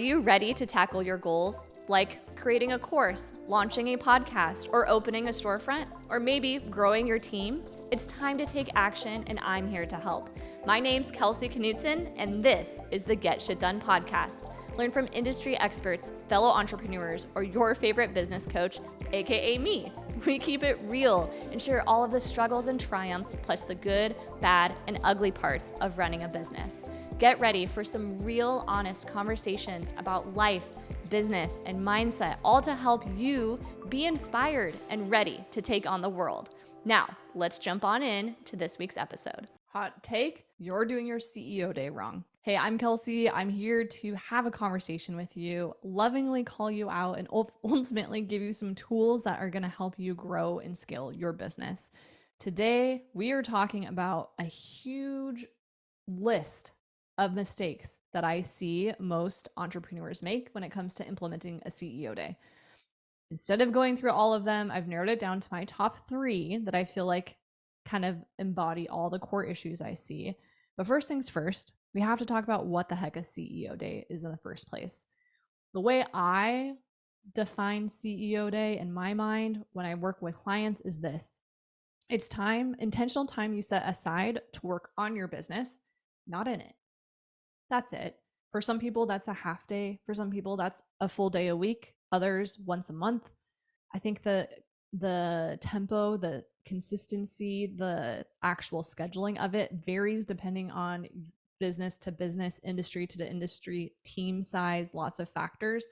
Are you ready to tackle your goals, like creating a course, launching a podcast, or opening a storefront, or maybe growing your team? It's time to take action, and I'm here to help. My name's Kelsey, and this is the Get Shit Done podcast. Learn from industry experts, fellow entrepreneurs, or your favorite business coach, aka me. We keep it real and share all of the struggles and triumphs, plus the good, bad, and ugly parts of running a business. Get ready for some real, honest conversations about life, business, and mindset, all to help you be inspired and ready to take on the world. Now, let's jump on in to this week's episode. Hot take, you're doing your CEO day wrong. Hey, I'm Kelsey. I'm here to have a conversation with you, lovingly call you out, and ultimately give you some tools that are going to help you grow and scale your business. Today, we are talking about a huge list of mistakes that I see most entrepreneurs make when it comes to implementing a CEO day. Instead of going through all of them, I've narrowed it down to my top 3 that I feel like kind of embody all the core issues I see. But first things first, we have to talk about what the heck a CEO day is in the first place. The way I define CEO day in my mind when I work with clients is this. It's time, intentional time you set aside to work on your business, not in it. That's it. For some people, that's a half day. For some people, that's a full day a week. Others, once a month. I think the tempo, the consistency, the actual scheduling of it varies depending on business to business, industry to industry, team size, lots of factors.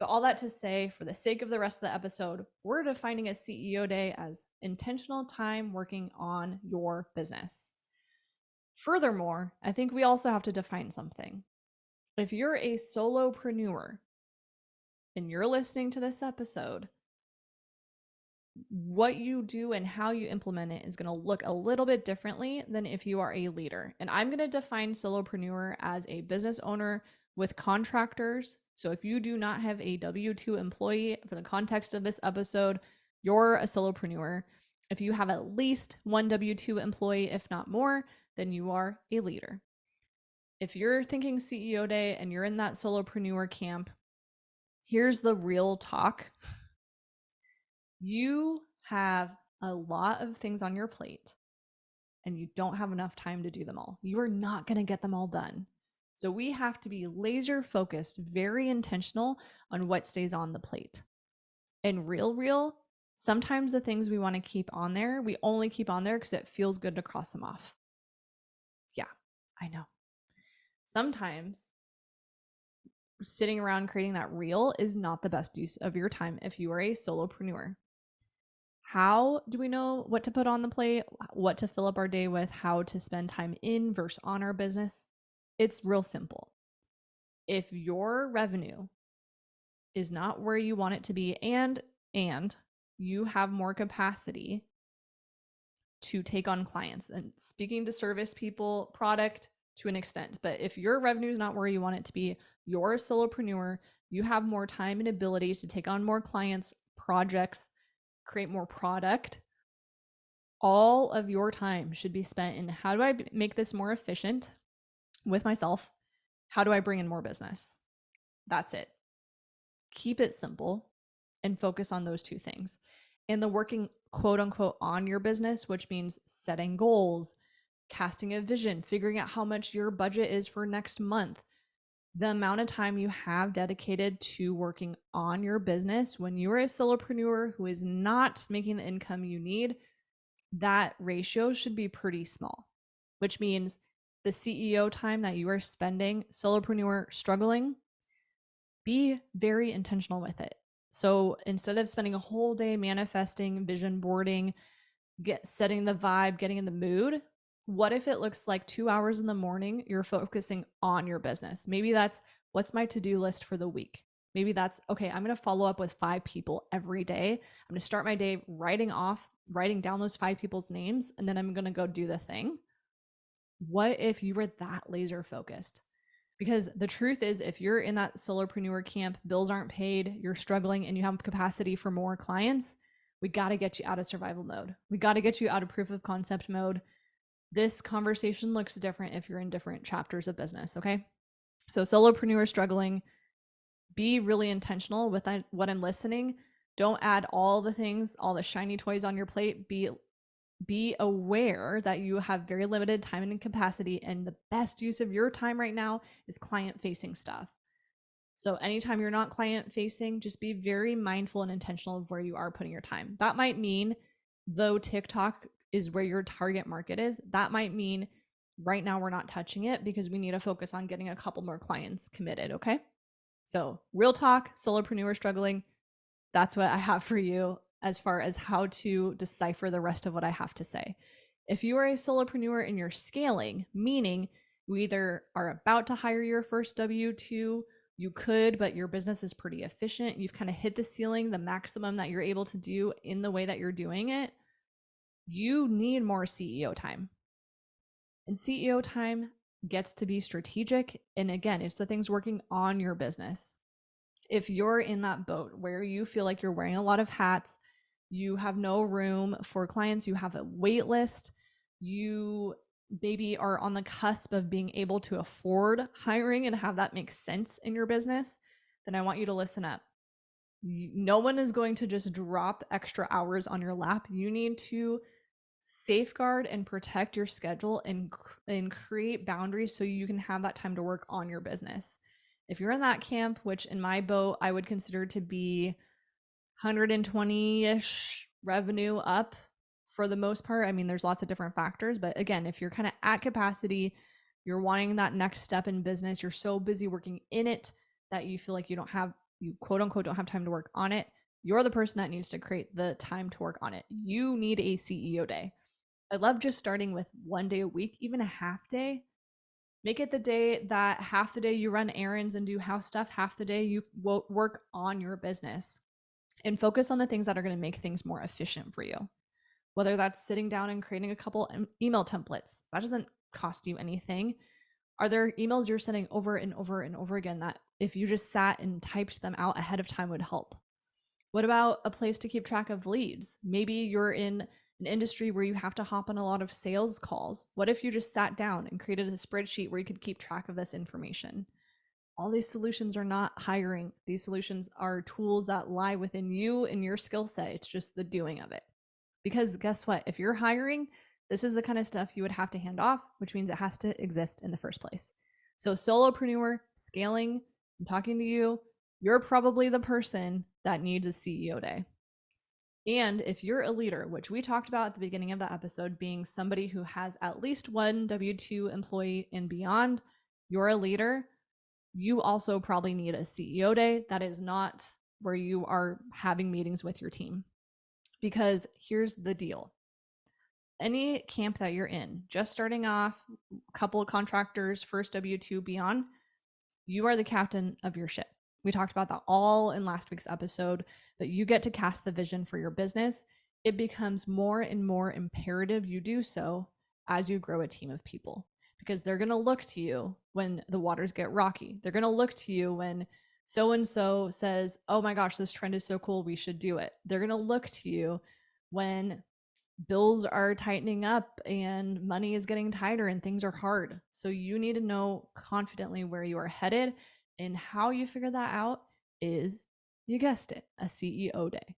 But all that to say, for the sake of the rest of the episode, we're defining a CEO day as intentional time working on your business. Furthermore, I think we also have to define something. If you're a solopreneur and you're listening to this episode, what you do and how you implement it is going to look a little bit differently than if you are a leader. And I'm going to define solopreneur as a business owner with contractors. So if you do not have a W-2 employee, for the context of this episode, you're a solopreneur. If you have at least one W-2 employee, if not more, then you are a leader. If you're thinking CEO day and you're in that solopreneur camp, here's the real talk. You have a lot of things on your plate and you don't have enough time to do them all. You are not going to get them all done. So we have to be laser focused, very intentional on what stays on the plate. And real, sometimes the things we want to keep on there, we only keep on there because it feels good to cross them off. Yeah, I know. Sometimes sitting around creating that reel is not the best use of your time if you are a solopreneur. How do we know what to put on the plate, what to fill up our day with, how to spend time in versus on our business? It's real simple. If your revenue is not where you want it to be and you have more capacity to take on clients, and speaking to service people, product to an extent, but if your revenue is not where you want it to be, you're a solopreneur, you have more time and ability to take on more clients, projects, create more product. All of your time should be spent in how do I make this more efficient with myself? How do I bring in more business? That's it. Keep it simple and focus on those 2 things. And the working quote unquote on your business, which means setting goals, casting a vision, figuring out how much your budget is for next month. The amount of time you have dedicated to working on your business when you're a solopreneur who is not making the income you need, that ratio should be pretty small, which means the CEO time that you are spending solopreneur struggling, be very intentional with it. So instead of spending a whole day manifesting, vision boarding, setting the vibe, getting in the mood, what if it looks like 2 hours in the morning, you're focusing on your business? Maybe that's what's my to-do list for the week. Maybe that's, okay, I'm going to follow up with 5 people every day. I'm going to start my day writing down those 5 people's names, and then I'm going to go do the thing. What if you were that laser focused? Because the truth is, if you're in that solopreneur camp, bills aren't paid, you're struggling, and you have capacity for more clients, we got to get you out of survival mode. We got to get you out of proof of concept mode. This conversation looks different if you're in different chapters of business, okay? So solopreneur struggling, Be really intentional with what I'm listening. Don't add all the things, all the shiny toys on your plate. Be aware that you have very limited time and capacity, and the best use of your time right now is client facing stuff. So anytime you're not client facing, just be very mindful and intentional of where you are putting your time. That might mean, though TikTok is where your target market is, that might mean right now we're not touching it because we need to focus on getting a couple more clients committed. Okay. So real talk, solopreneur struggling, that's what I have for you as far as how to decipher the rest of what I have to say. If you are a solopreneur and you're scaling, meaning you either are about to hire your first W-2, you could, but your business is pretty efficient. You've kind of hit the ceiling, the maximum that you're able to do in the way that you're doing it. You need more CEO time. And CEO time gets to be strategic. And again, it's the things working on your business. If you're in that boat where you feel like you're wearing a lot of hats, you have no room for clients, you have a wait list, you maybe are on the cusp of being able to afford hiring and have that make sense in your business, then I want you to listen up. No one is going to just drop extra hours on your lap. You need to safeguard and protect your schedule and create boundaries so you can have that time to work on your business. If you're in that camp, which in my boat I would consider to be 120-ish revenue up for the most part. I mean, there's lots of different factors, but again, if you're kind of at capacity, you're wanting that next step in business, you're so busy working in it that you feel like you quote unquote don't have time to work on it. You're the person that needs to create the time to work on it. You need a CEO day. I love just starting with one day a week, even a half day. Make it the day that half the day you run errands and do house stuff, half the day you work on your business, and focus on the things that are going to make things more efficient for you. Whether that's sitting down and creating a couple email templates, that doesn't cost you anything. Are there emails you're sending over and over and over again that if you just sat and typed them out ahead of time would help? What about a place to keep track of leads? Maybe you're in an industry where you have to hop on a lot of sales calls. What if you just sat down and created a spreadsheet where you could keep track of this information? All these solutions are not hiring. These solutions are tools that lie within you and your skill set. It's just the doing of it. Because guess what? If you're hiring, this is the kind of stuff you would have to hand off, which means it has to exist in the first place. So, solopreneur, scaling, I'm talking to you. You're probably the person that needs a CEO day. And if you're a leader, which we talked about at the beginning of the episode, being somebody who has at least one W-2 employee and beyond, you're a leader, you also probably need a CEO day that is not where you are having meetings with your team. Because here's the deal. Any camp that you're in, just starting off, a couple of contractors, first W-2 beyond, you are the captain of your ship. We talked about that all in last week's episode, but you get to cast the vision for your business. It becomes more and more imperative you do so as you grow a team of people, because they're going to look to you when the waters get rocky. They're going to look to you when so-and-so says, oh my gosh, this trend is so cool, we should do it. They're going to look to you when bills are tightening up and money is getting tighter and things are hard. So you need to know confidently where you are headed, and how you figure that out is, you guessed it, a CEO day.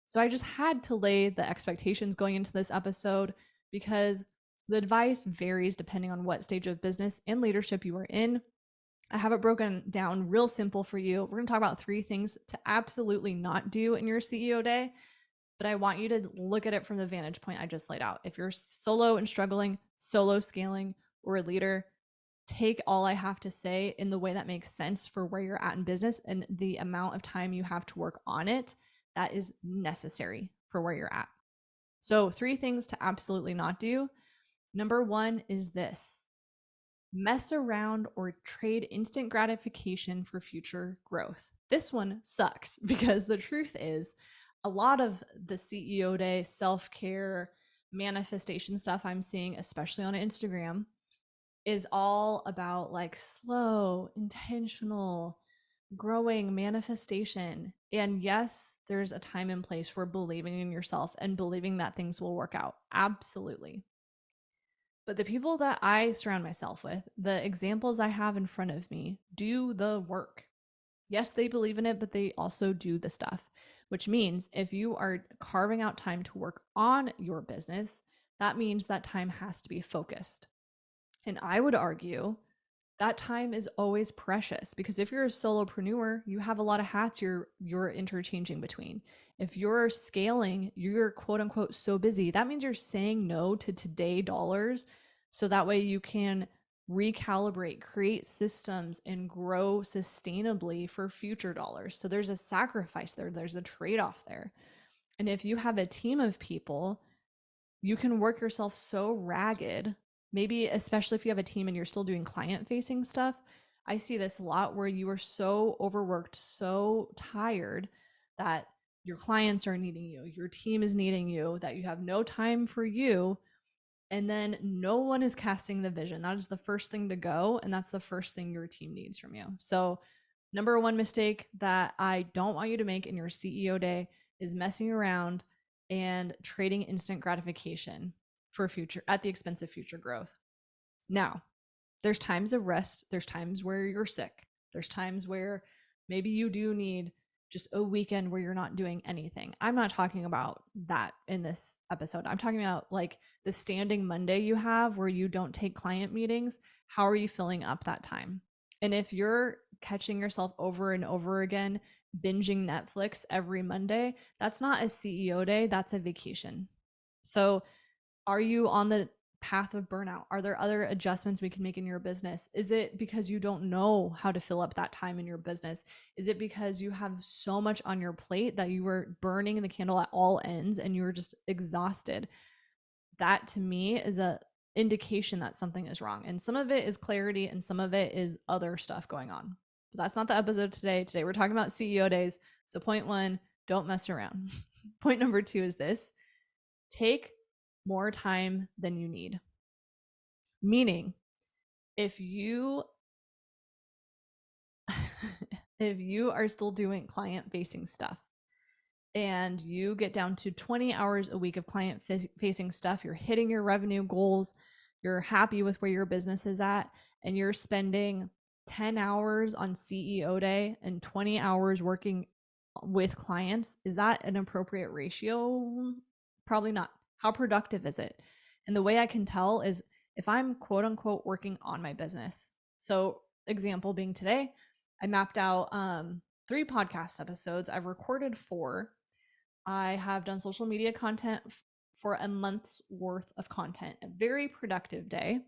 So I just had to lay the expectations going into this episode, because the advice varies depending on what stage of business and leadership you are in. I have it broken down real simple for you. We're going to talk about 3 things to absolutely not do in your CEO day, but I want you to look at it from the vantage point I just laid out. If you're solo and struggling, solo scaling, or a leader, take all I have to say in the way that makes sense for where you're at in business and the amount of time you have to work on it that is necessary for where you're at. So 3 things to absolutely not do. Number 1 is this: mess around or trade instant gratification for future growth. This one sucks, because the truth is, a lot of the CEO day, self-care, manifestation stuff I'm seeing, especially on Instagram, is all about like slow, intentional, growing manifestation. And yes, there's a time and place for believing in yourself and believing that things will work out. Absolutely. But the people that I surround myself with, the examples I have in front of me, do the work. Yes, they believe in it, but they also do the stuff, which means if you are carving out time to work on your business, that means that time has to be focused. And I would argue that time is always precious, because if you're a solopreneur, you have a lot of hats you're interchanging between. If you're scaling, you're quote unquote so busy. That means you're saying no to today dollars, so that way you can recalibrate, create systems, and grow sustainably for future dollars. So there's a sacrifice there, there's a trade-off there. And if you have a team of people, you can work yourself so ragged, maybe especially if you have a team and you're still doing client facing stuff. I see this a lot where you are so overworked, so tired that your clients are needing you, your team is needing you, that you have no time for you. And then no one is casting the vision. That is the first thing to go. And that's the first thing your team needs from you. So, number one mistake that I don't want you to make in your CEO day is messing around and trading instant gratification for future at the expense of future growth. Now, there's times of rest, there's times where you're sick, there's times where maybe you do need just a weekend where you're not doing anything. I'm not talking about that in this episode. I'm talking about like the standing Monday you have where you don't take client meetings. How are you filling up that time? And if you're catching yourself over and over again binging Netflix every Monday, that's not a CEO day, that's a vacation. So, are you on the path of burnout? Are there other adjustments we can make in your business? Is it because you don't know how to fill up that time in your business? Is it because you have so much on your plate that you were burning the candle at all ends and you were just exhausted? That to me is a indication that something is wrong. And some of it is clarity and some of it is other stuff going on. But that's not the episode today. Today we're talking about CEO days. So point one, don't mess around. Point number two is this: take more time than you need. Meaning, if you if you are still doing client facing stuff and you get down to 20 hours a week of client facing stuff, you're hitting your revenue goals, you're happy with where your business is at, and you're spending 10 hours on CEO day and 20 hours working with clients, is that an appropriate ratio? Probably not. How productive is it? And the way I can tell is if I'm quote unquote working on my business. So, example being today, I mapped out 3 podcast episodes. I've recorded 4. I have done social media content for a month's worth of content, a very productive day.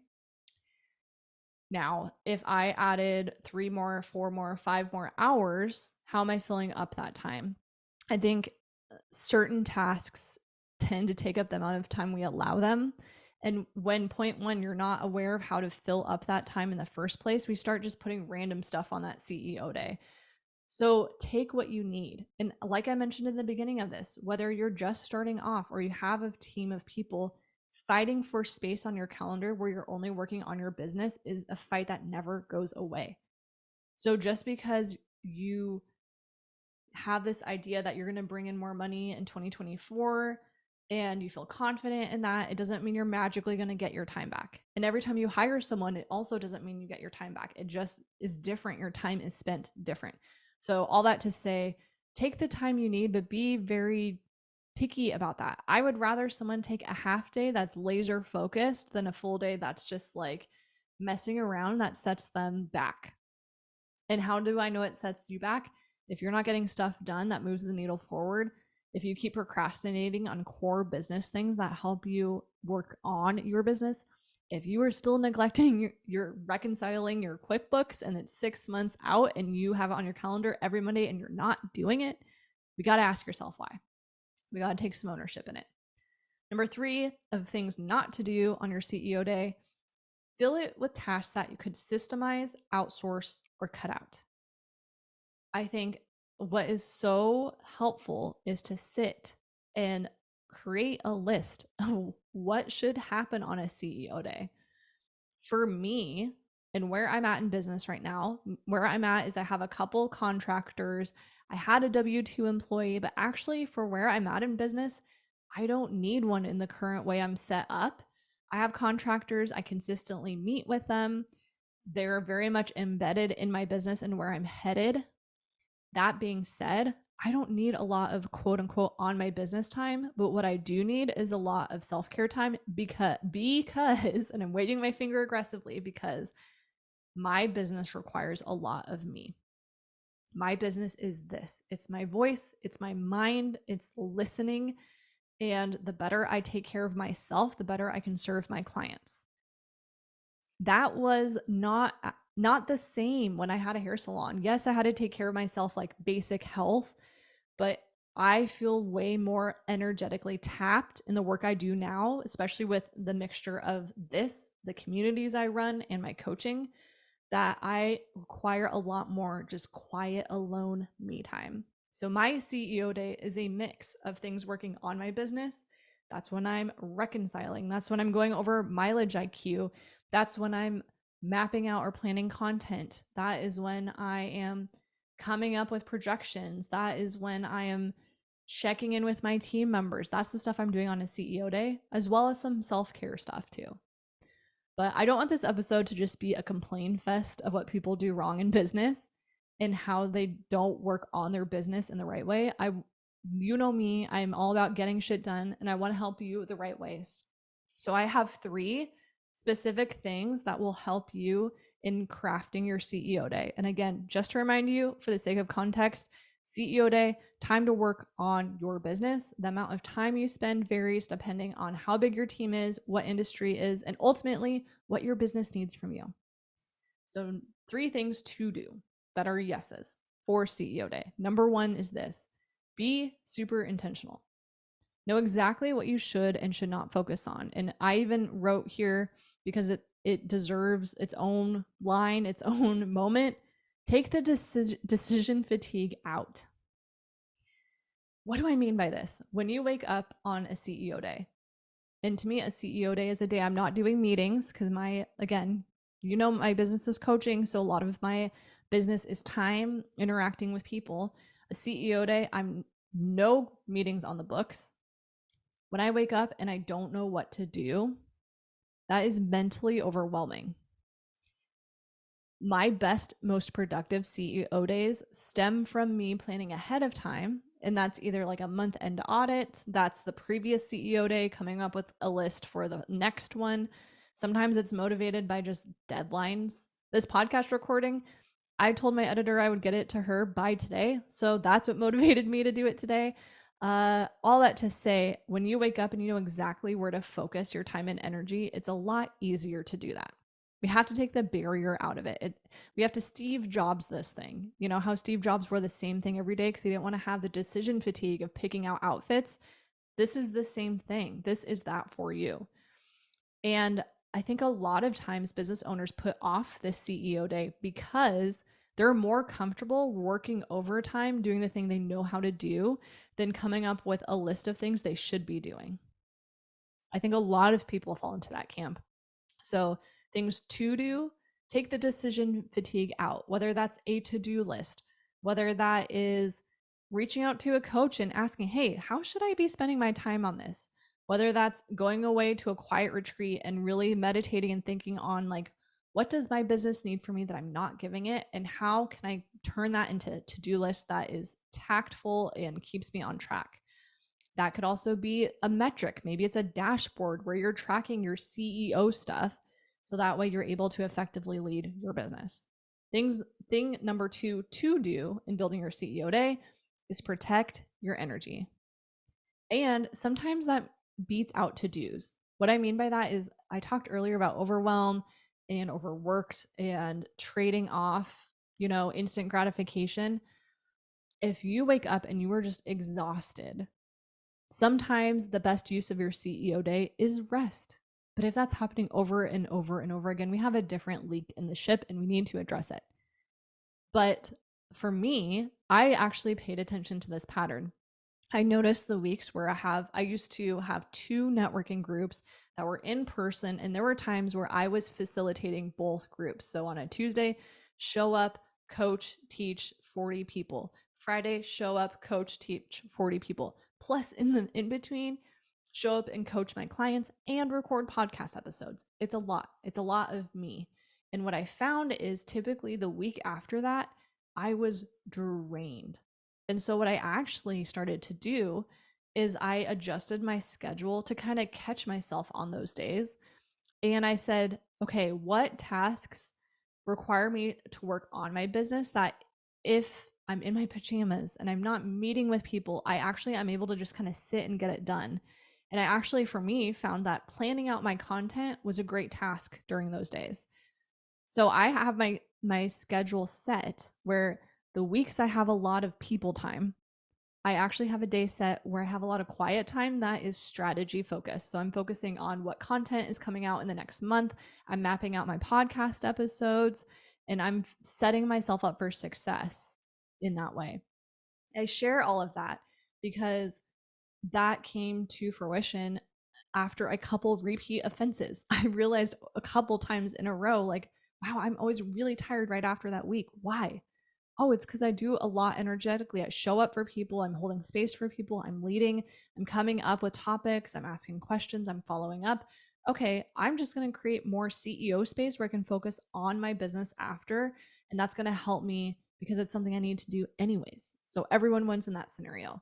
Now, if I added 3 more, 4 more, 5 more hours, how am I filling up that time? I think certain tasks tend to take up the amount of time we allow them. And when point one, you're not aware of how to fill up that time in the first place, we start just putting random stuff on that CEO day. So take what you need. And like I mentioned in the beginning of this, whether you're just starting off or you have a team of people, fighting for space on your calendar where you're only working on your business is a fight that never goes away. So just because you have this idea that you're going to bring in more money in 2024 and you feel confident in that, it doesn't mean you're magically going to get your time back. And every time you hire someone, it also doesn't mean you get your time back. It just is different. Your time is spent different. So all that to say, take the time you need, but be very picky about that. I would rather someone take a half day that's laser focused than a full day that's just like messing around that sets them back. And how do I know it sets you back? If you're not getting stuff done that moves the needle forward, if you keep procrastinating on core business things that help you work on your business, if you are still neglecting your reconciling your QuickBooks and it's 6 months out and you have it on your calendar every Monday and you're not doing it, we got to ask yourself why. We got to take some ownership in it. Number 3 of things not to do on your CEO day: fill it with tasks that you could systemize, outsource, or cut out. I think what is so helpful is to sit and create a list of what should happen on a CEO day. For me, and where I'm at in business right now, where I'm at is I have a couple contractors. I had a W-2 employee, but actually for where I'm at in business, I don't need one in the current way I'm set up. I have contractors. I consistently meet with them. They're very much embedded in my business and where I'm headed. That being said, I don't need a lot of quote unquote on my business time, but what I do need is a lot of self-care time because and I'm waving my finger aggressively because my business requires a lot of me. My business is this. It's my voice, it's my mind, it's listening, and the better I take care of myself, the better I can serve my clients. That was not the same when I had a hair salon. Yes, I had to take care of myself like basic health, but I feel way more energetically tapped in the work I do now, especially with the mixture of this, the communities I run, and my coaching, that I require a lot more just quiet, alone me time. So my CEO day is a mix of things working on my business. That's when I'm reconciling. That's when I'm going over mileage IQ. That's when I'm mapping out or planning content. That is when I am coming up with projections. That is when I am checking in with my team members. That's the stuff I'm doing on a CEO day, as well as some self-care stuff too. But I don't want this episode to just be a complain fest of what people do wrong in business and how they don't work on their business in the right way. You know me, I'm all about getting shit done and I want to help you the right ways. So I have 3 specific things that will help you in crafting your CEO day. And again, just to remind you, for the sake of context, CEO day, time to work on your business. The amount of time you spend varies depending on how big your team is, what industry is, and ultimately what your business needs from you. So 3 things to do that are yeses for CEO day. Number 1 is this: be super intentional. Know exactly what you should and should not focus on. And I even wrote here, because it deserves its own line, its own moment. Take the decision fatigue out. What do I mean by this? When you wake up on a CEO day, and to me, a CEO day is a day I'm not doing meetings because again, my business is coaching. So a lot of my business is time interacting with people. A CEO day, I'm no meetings on the books. When I wake up and I don't know what to do, that is mentally overwhelming. My best, most productive CEO days stem from me planning ahead of time. And that's either like a month end audit, that's the previous CEO day, coming up with a list for the next one. Sometimes it's motivated by just deadlines. This podcast recording, I told my editor I would get it to her by today. So that's what motivated me to do it today. All that to say, when you wake up and you know exactly where to focus your time and energy, it's a lot easier to do that. We have to take the barrier out of it. We have to Steve Jobs this thing. You know how Steve Jobs wore the same thing every day because he didn't want to have the decision fatigue of picking out outfits? This is the same thing. This is that for you. And I think a lot of times business owners put off this CEO day because they're more comfortable working overtime, doing the thing they know how to do, than coming up with a list of things they should be doing. I think a lot of people fall into that camp. So things to do, take the decision fatigue out, whether that's a to-do list, whether that is reaching out to a coach and asking, hey, how should I be spending my time on this? Whether that's going away to a quiet retreat and really meditating and thinking on like, what does my business need from me that I'm not giving it? And how can I turn that into a to-do list that is tactful and keeps me on track? That could also be a metric. Maybe it's a dashboard where you're tracking your CEO stuff. So that way you're able to effectively lead your business. Thing number 2 to do in building your CEO day is protect your energy. And sometimes that beats out to-dos. What I mean by that is I talked earlier about overwhelm and overworked and trading off, instant gratification. If you wake up and you are just exhausted, sometimes the best use of your CEO day is rest. But if that's happening over and over and over again, we have a different leak in the ship and we need to address it. But for me, I actually paid attention to this pattern. I noticed the weeks where I used to have 2 networking groups that were in person, and there were times where I was facilitating both groups. So on a Tuesday, show up, coach, teach 40 people. Friday, show up, coach, teach 40 people. Plus in between, show up and coach my clients and record podcast episodes. It's a lot. It's a lot of me. And what I found is typically the week after that, I was drained. And so what I actually started to do is I adjusted my schedule to kind of catch myself on those days. And I said, okay, what tasks require me to work on my business that if I'm in my pajamas and I'm not meeting with people, I actually am able to just kind of sit and get it done. And I actually, for me, found that planning out my content was a great task during those days. So I have my schedule set where the weeks I have a lot of people time, I actually have a day set where I have a lot of quiet time that is strategy focused. So I'm focusing on what content is coming out in the next month. I'm mapping out my podcast episodes and I'm setting myself up for success in that way. I share all of that because that came to fruition after a couple repeat offenses. I realized a couple times in a row, like, wow, I'm always really tired right after that week. Why? Oh, it's because I do a lot energetically. I show up for people, I'm holding space for people, I'm leading, I'm coming up with topics, I'm asking questions, I'm following up. Okay, I'm just going to create more CEO space where I can focus on my business after. And that's going to help me because it's something I need to do anyways. So everyone wins in that scenario.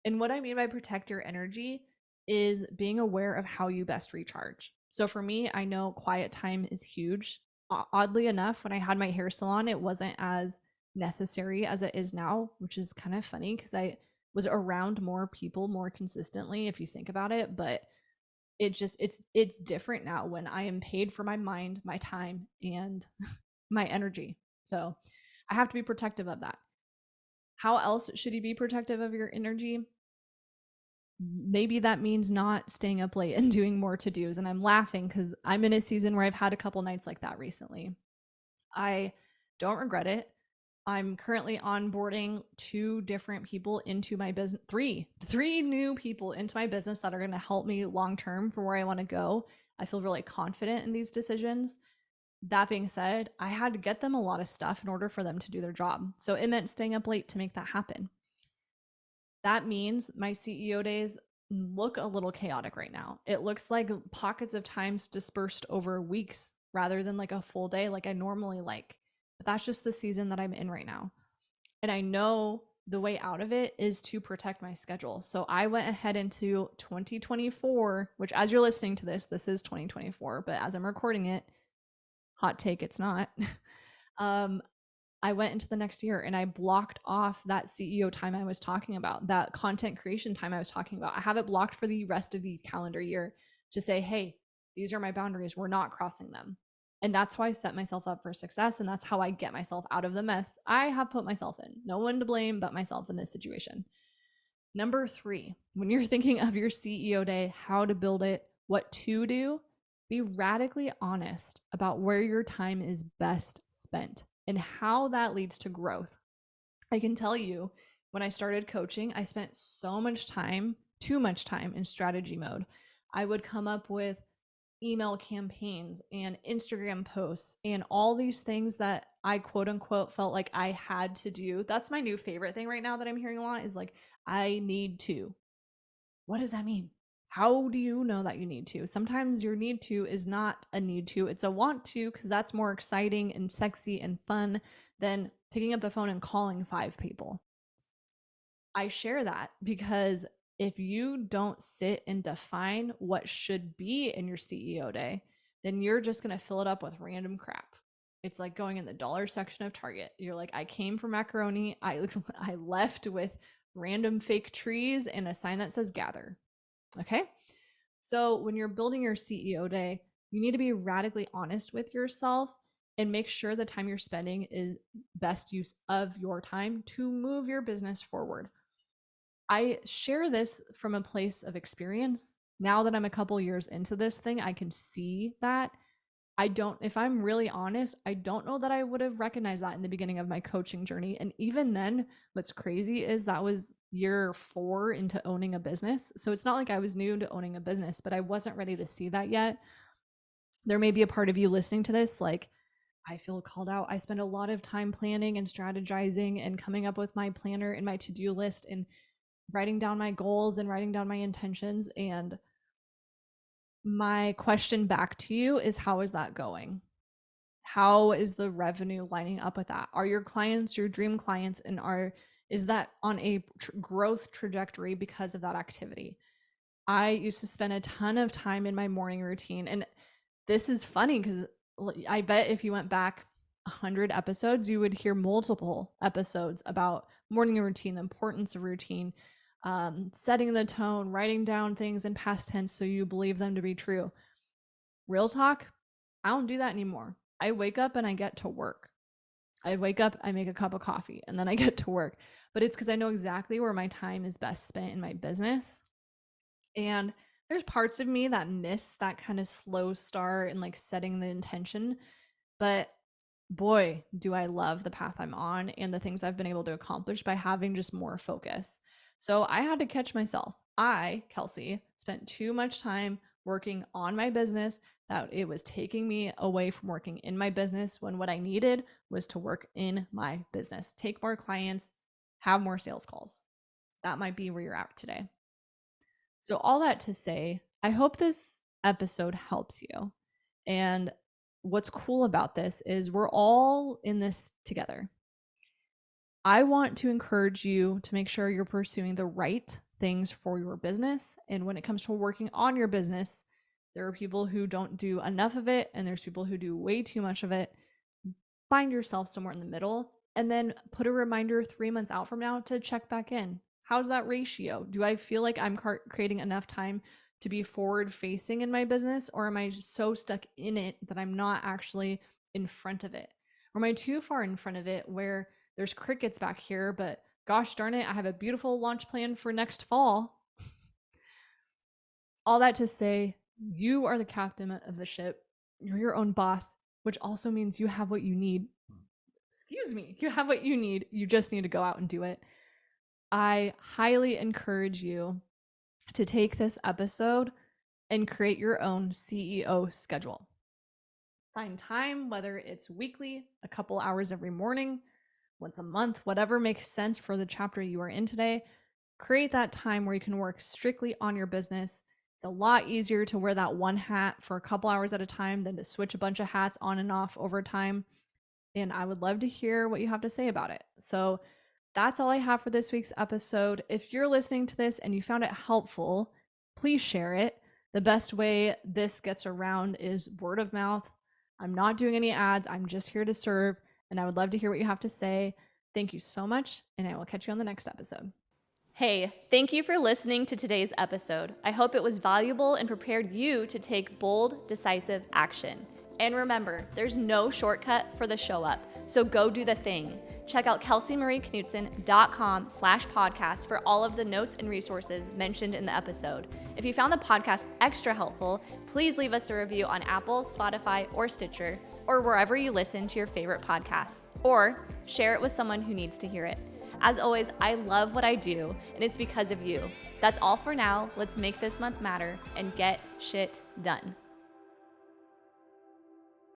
And what I mean by protect your energy is being aware of how you best recharge. So for me, I know quiet time is huge. Oddly enough, when I had my hair salon, it wasn't as necessary as it is now, which is kind of funny because I was around more people more consistently if you think about it, but it's different now when I am paid for my mind, my time, and my energy. So I have to be protective of that. How else should you be protective of your energy? Maybe that means not staying up late and doing more to dos. And I'm laughing because I'm in a season where I've had a couple nights like that recently. I don't regret it. I'm currently onboarding two different people into my business, three new people into my business that are going to help me long term for where I want to go. I feel really confident in these decisions. That being said, I had to get them a lot of stuff in order for them to do their job. So it meant staying up late to make that happen. That means my CEO days look a little chaotic right now. It looks like pockets of times dispersed over weeks rather than like a full day like I normally like. But that's just the season that I'm in right now. And I know the way out of it is to protect my schedule. So I went ahead into 2024, which as you're listening to this, this is 2024, but as I'm recording it, hot take, it's not. um, I went into the next year and I blocked off that CEO time I was talking about, that content creation time I was talking about. I have it blocked for the rest of the calendar year to say, hey, these are my boundaries. We're not crossing them. And that's how I set myself up for success. And that's how I get myself out of the mess I have put myself in. No one to blame but myself in this situation. Number 3, when you're thinking of your CEO day, how to build it, what to do, be radically honest about where your time is best spent and how that leads to growth. I can tell you, when I started coaching, I spent so much time, too much time in strategy mode. I would come up with email campaigns and Instagram posts and all these things that I quote unquote felt like I had to do. That's my new favorite thing right now that I'm hearing a lot is like, I need to. What does that mean? How do you know that you need to? Sometimes your need to is not a need to, it's a want to, because that's more exciting and sexy and fun than picking up the phone and calling 5 people. I share that because if you don't sit and define what should be in your CEO day, then you're just going to fill it up with random crap. It's like going in the dollar section of Target. You're like, I came for macaroni. I left with random fake trees and a sign that says gather. Okay. So when you're building your CEO day, you need to be radically honest with yourself and make sure the time you're spending is best use of your time to move your business forward. I share this from a place of experience. Now that I'm a couple years into this thing, I can see that. If I'm really honest, I don't know that I would have recognized that in the beginning of my coaching journey. And even then, what's crazy is that was year 4 into owning a business. So it's not like I was new to owning a business, but I wasn't ready to see that yet. There may be a part of you listening to this, like, I feel called out. I spend a lot of time planning and strategizing and coming up with my planner and my to-do list and writing down my goals and writing down my intentions. And my question back to you is, how is that going? How is the revenue lining up with that? Are your clients your dream clients, and is that on a growth trajectory because of that activity? I used to spend a ton of time in my morning routine, and this is funny because I bet if you went back 100 episodes, you would hear multiple episodes about morning routine, the importance of routine, setting the tone, writing down things in past tense so you believe them to be true. Real talk, I don't do that anymore. I wake up and I get to work. I wake up, I make a cup of coffee, and then I get to work. But it's because I know exactly where my time is best spent in my business. And there's parts of me that miss that kind of slow start and like setting the intention. But boy, do I love the path I'm on and the things I've been able to accomplish by having just more focus. So I had to catch myself. I, Kelsey, spent too much time working on my business that it was taking me away from working in my business when what I needed was to work in my business, take more clients, have more sales calls. That might be where you're at today. So all that to say, I hope this episode helps you. And what's cool about this is we're all in this together. I want to encourage you to make sure you're pursuing the right things for your business. And when it comes to working on your business, there are people who don't do enough of it, and there's people who do way too much of it. Find yourself somewhere in the middle, and then put a reminder 3 months out from now to check back in. How's that ratio? Do I feel like I'm creating enough time to be forward facing in my business, or am I so stuck in it that I'm not actually in front of it? Or am I too far in front of it where there's crickets back here, but gosh darn it, I have a beautiful launch plan for next fall? All that to say, you are the captain of the ship. You're your own boss, which also means you have what you need. Excuse me. You have what you need. You just need to go out and do it. I highly encourage you to take this episode and create your own CEO schedule. Find time, whether it's weekly, a couple hours every morning, once a month, whatever makes sense for the chapter you are in today. Create that time where you can work strictly on your business. It's a lot easier to wear that one hat for a couple hours at a time than to switch a bunch of hats on and off over time. And I would love to hear what you have to say about it. So that's all I have for this week's episode. If you're listening to this and you found it helpful, please share it. The best way this gets around is word of mouth. I'm not doing any ads. I'm just here to serve, and I would love to hear what you have to say. Thank you so much, and I will catch you on the next episode. Hey, thank you for listening to today's episode. I hope it was valuable and prepared you to take bold, decisive action. And remember, there's no shortcut for the show up, so go do the thing. Check out kelseymarieknudsen.com/podcast for all of the notes and resources mentioned in the episode. If you found the podcast extra helpful, please leave us a review on Apple, Spotify, or Stitcher, or wherever you listen to your favorite podcasts, or share it with someone who needs to hear it. As always, I love what I do, and it's because of you. That's all for now. Let's make this month matter and get shit done.